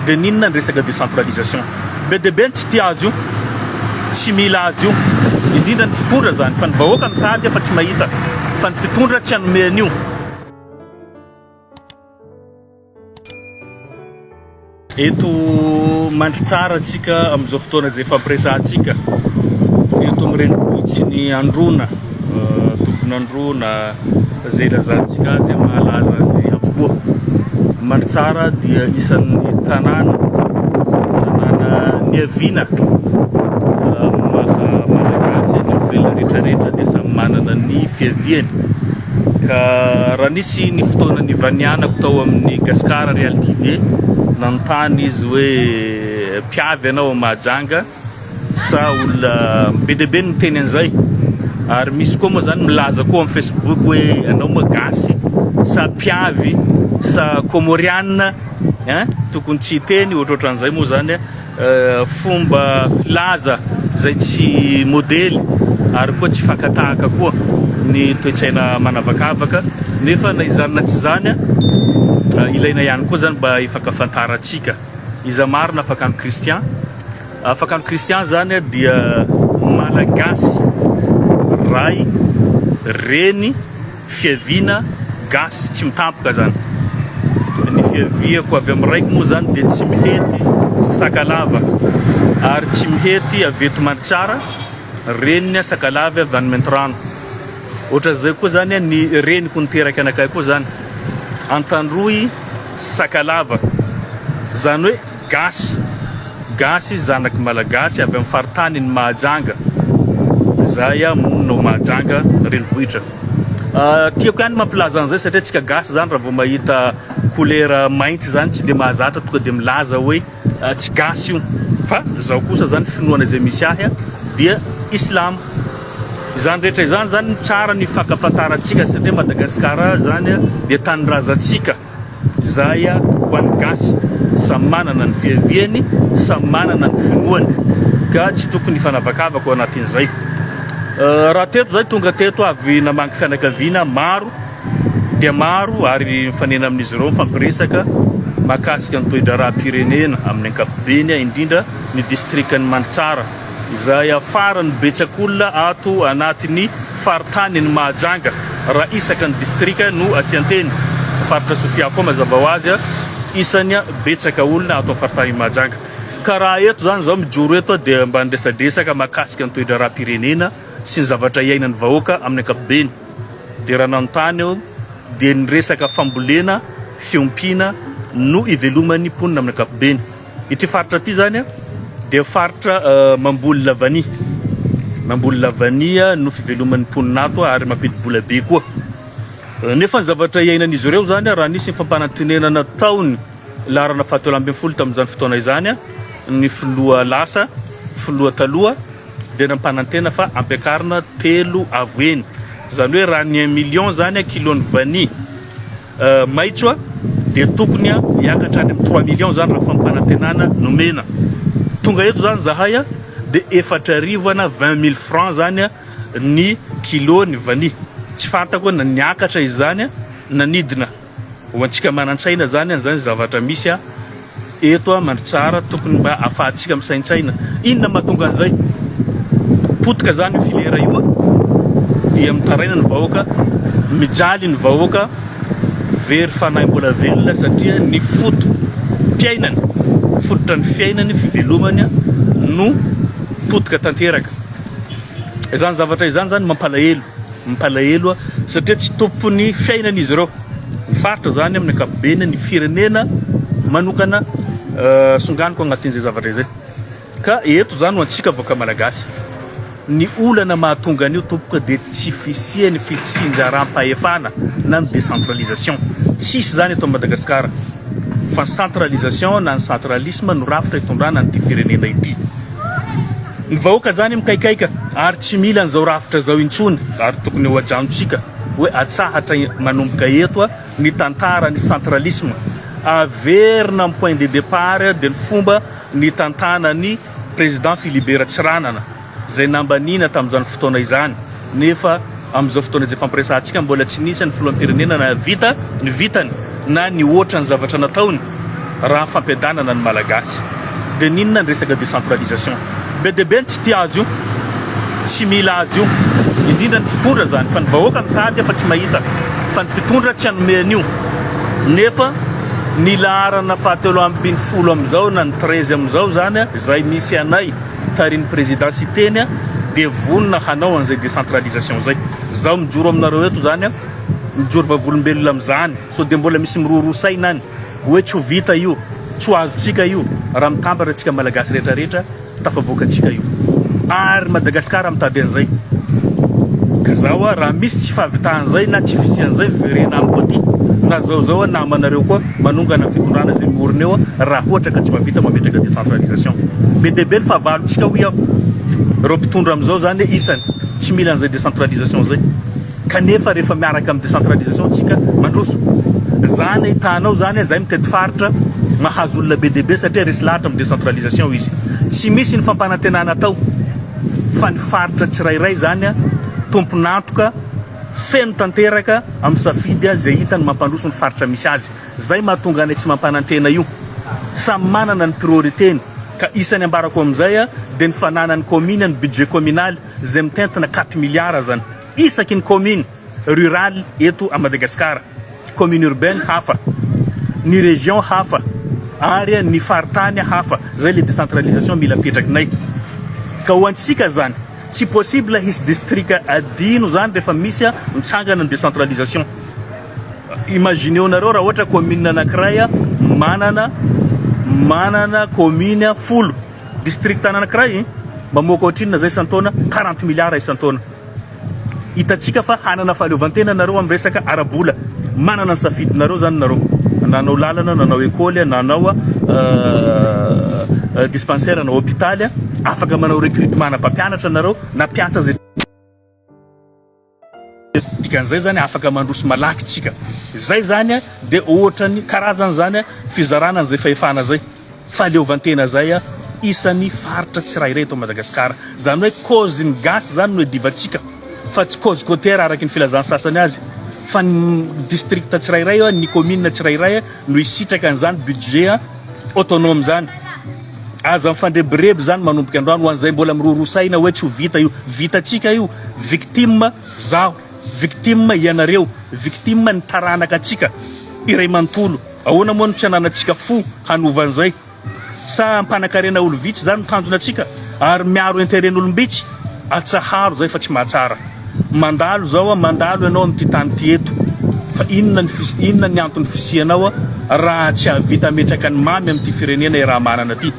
dia ninona ny resaka décentralisation be dia be tsy tia azy io tsy mila azy io indrindra ny mpitondra zany fa ny vahoaka mitady fa tsy mahita fa ny mpitondra tsy hanome an'io. Eto mandry tsara atsika amin'izao fotoana izay fampiresantsika eto amin'ireny ny androna tokony androna izay ilazantsika azy mahalaza azy avokoa. Mandry tsara dia isan'ny tanàna niaviana malagasy olombelona rehetrarehetra dia samy manana ny fiaviany. Ka raha nisy ny fotoana nivanianako tao amin'ny Gasikara Reality TV nanontany izy hoe mpiavy ianao Mahajanga sa olona be dia be ny teny an'izay, ary misy koa moa zany milaza koa amin'ny Facebook hoe ianao Malagasy sa mpiavy sa Comoriana tokony tsy hiteny ohatrohatran'izay moa zany fomba filaza zay tsy modely ary koa tsy fakatahaka koa ny toetsaina manavakavaka nefa na izany na tsy zany ilaina ihany koa zany mba hifankafantarantsika. Iza marina fakano Kristian. Fakano Kristian zany dia Malagasy ray reny fiaviana gasy tsy mitampoka zany. Ny fiaviako avy amin'ny raiky moa zany dia tsy mihety Sakalava ary tsy mihety avy eto Mantsara reniny Sakalava avy any Mentrano. Ohatra zay koa zany ny reniko niteraka anakay koa zany Antandroy Sakalava zany hoe gasy zanaky malagasy avy amin'ny faritany ny Mahajanga. Zay monina Mahajanga renivohitra. Tiako ihany mampilaza an'izay satria tsika gasy zany raha vao mahita couleur mainty zany tsy dia mahazatra tonga dia milaza hoe tsy gasy io, fa zao kosa zany finoana izay misy ahy dia Islam. Izany rehetra izany zany tsara ny fankafantarantsika satria Madagasikara zany dia tanyrazantsika. Zay ho an'ny gasy samy manana ny fiaviany, samy manana ny finoany ka tsy tokony fanavakavaka ao anatin'izay. Raha teto zay tonga teto avy namangy fianakaviana maro dia maro ary mifanena amin'izy ireo fampiresaka mahakasika ny toe-draram-pirenena amin'ny ankapobeny indrindra ny distriktan'ny Mantsara izay afaran'ny betsak'olona ato anatin'ny faritany ny Mahajanga raha isaka ny distrika no asianteny. Faritra Sofia koa mazava ho azy isany betsaka olona ato amin'ny faritany Mahajanga. Ka raha eto zany zao mijoro eto dia mba nidresadresaka mahakasika ny toe-draram-pirenena sy ny zavatra iainan'ny vahoaka amin'ny ankapobeny. Dia raha nanontany eo dia niresaka fambolena, fiompiana no ivelomany mponina amin'ny ankapobeny. Ity faritra ity zany dia faritra mamboly lavania. Mamboly lavania no fiveloman'ny mponina ato ary mampidi-bola be koa. Nefa ny zavatra iainan'izy ireo zany raha nisy ny fampanantenena nataony larana 17 tamin'izany fotoana izany ny filoha lasa, filoha taloha dia nampanantena fa ampiakarina 3 avoeny. Zany hoe raha ny 1 million zany kilon'ny vania maitso dia tokony hiakatra any amin'ny 3 million zany raha fampanantenana nomena. Tonga eto zany zahay dia 420,000 francs zany ny kilo ny vania. Tsy fantako na niakatra izy zany na nidina. Ho antsika manan-tsaina zany zavatra misy eto Mantsara tokony mba ahafahantsika misaintsaina. Inona mahatonga an'izay? Potika zany filera io dia mitaraina ny vahoaka, mijaly ny vahoaka very fanahy mbola velona satria ny fiainany, fototra ny fiainany, fivelomany no potika tanteraka. Izany zavatra izany zany mampalahelo satria tsy tompony fiainan'izy ireo. Ny faritra zany amin'ny ankapobeny ny firenena manokana songaniko agnatin'izay zavatra izay. Ka eto zany ho antsika vahoaka malagasy ny olana mahatonga an'io tompoka dia tsy fisiany fitsinjaram-pahefana na ny décentralisation. Tsisy zany eto Madagasikara fa ny centralisation na ny centralisme no rafitra hitondrana n'ity firenena ity. Ny vahoaka zany mikaikaika ary tsy mila an'izao rafitra zao intsony ary tokony ho ajanontsika hoe atsahatra manomboka eto ny tantara ny centralisme averina amin'ny point de départ dia ny fomba ny tantanany président Philibert Tsiranana zay nambanina tamin'izany fotoana izany. Nefa amin'izao fotoana izay fampiresantsika mbola tsy nisy ny filoham-pirenena na vitany na ny oatra ny zavatra nataony raha fampiadanana ny malagasy dia ninona ny resaka décentralisation be dia be tsy tia azy io tsy mila azy io indrindra ny mpitondra zany fa ny vahoaka mitady fa tsy mahita fa ny mpitondra tsy anomean'io nefa ny laharana fahatelo ambin'ny folo am'izao na ny 13 am'izao zany izay misy anay tariny présidence teny dia vonona hanao an'izay décentralisation zay zaho mijoro aminareo eto zany mijoro vavolombelona am'izany so dia mbola misy mirorosaina any hoe tsy ho vita io tsy ho azotsika io raha mitambatra antsika malagasy rehetrarehetra tafavoakantsika io ary Madagasikara mitady an'izay ka zaho raha misy tsy fahavitahan'izay na tsy fisian'izay verena amiko aty na zao namanareo koa manongana fitondrana zay miorina eo raha ohatra ka tsy mavita mametraka décentralisation be dia be ny fahavalontsika ho iaho reo mpitondra am'izao zany isany tsy mila an'izay décentralisation zay kanefa rehefa miaraka amin'ny décentralisation tsika mandroso zany hitanao zany zay mitety faritra mahazo olona be dia be satria resy lahatra amin'ny décentralisation izy tsy misy ny fampanantenana tao fa ny faritra tsirairay zany tomponantoka feno tanteraka amin'ny safidy zay hitany mampandroso ny faritra misy azy zay mahatonga anay tsy mampanantena io samy manana ny prioritény ka isany ambarako amin'izay dia ny fananany commune ny budget communal zay mitentina 4 milliards zany isaky ny commune rurale eto à Madagasikara commune urbaine hafa ny région hafa ary ny faritany hafa zay le décentralisation mila petrakinay ka ho antsika zany tsy possible hisy district adino zany rehefa misy mitsangana ny décentralisation imagineo nareo raha ohatra commune anankiray manana commune folo district anankiray mamoaka ohatrinona zay isan-taona 40 milliards isan-taona hitatsika fa hanana fahaleovantena nareo amin'ny resaka arabola manana ny safidinareo zany nareo nanao lalana nanao école nanao dispensaire na hôpital afaka manao recrutement na mpampianatra nareo na piasa zay dikan'izay zany afaka mandroso malaky tsika zay zany dia ohatrany karazany zany fizarana zay fahefana zay fahaleovantena zay isan'ny faritra tsirairay eto Madagasikara zany hoe cause-ny gasy zany no divatsika fa tsy cause côtière araky ny filazany sasany azy fa ny district tsirairay ny commune tsirairay no isitraka an'izany budget autonome zany aza mifandrebireby zany manomboka androany ho an'izay mbola mirorosaina hoe tsy ho vita io vitatsika io victime zaho victime ianareo victime ny taranaka atsika iray manontolo ahoana moa no tsy ananatsika fo hanova an'izay sa mpanakarena olo vitsy zany tanjona atsika ary miaro interen'olombitsy atsaharo zay fa tsy mahatsara mandalo zao mandalo ianao amin'ity tany ty eto fa inona ny antony fisianao raha tsy havita ametraka ny mamy amin'ity firenena raha manana ty